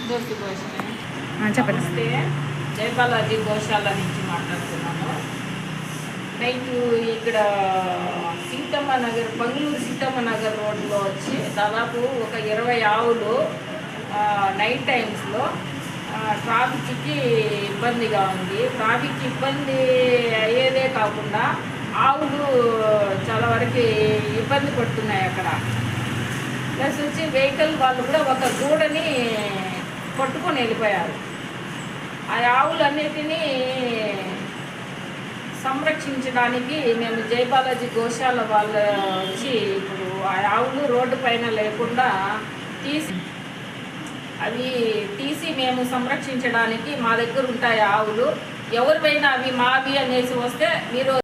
చెప్పండి. నమస్తే, జయబాలాజీ గోశాల నుంచి మాట్లాడుతున్నాము. నైట్ ఇక్కడ సీతమ్మ నగర్, బెంగళూరు సీతమ్మ నగర్ రోడ్లో వచ్చి దాదాపు ఒక 20 ఆవులు నైట్ టైమ్స్లో ట్రాఫిక్కి ఇబ్బందిగా ఉంది. ట్రాఫిక్ ఇబ్బంది అయ్యేదే కాకుండా ఆవులు చాలా వరకు ఇబ్బంది పడుతున్నాయి అక్కడ. ప్లస్ వచ్చి వెహికల్ వాళ్ళు కూడా ఒక గూడని పట్టుకొని వెళ్ళిపోయారు. ఆ ఆవులన్నిటినీ సంరక్షించడానికి మేము జయబాలాజీ గోశాల వాళ్ళు వచ్చి ఇప్పుడు ఆ ఆవులు రోడ్డు పైన లేకుండా తీసి మేము సంరక్షించడానికి మా దగ్గర ఉంటాయి ఆవులు. ఎవరిపైనా అవి మావి అనేసి వస్తే మీరు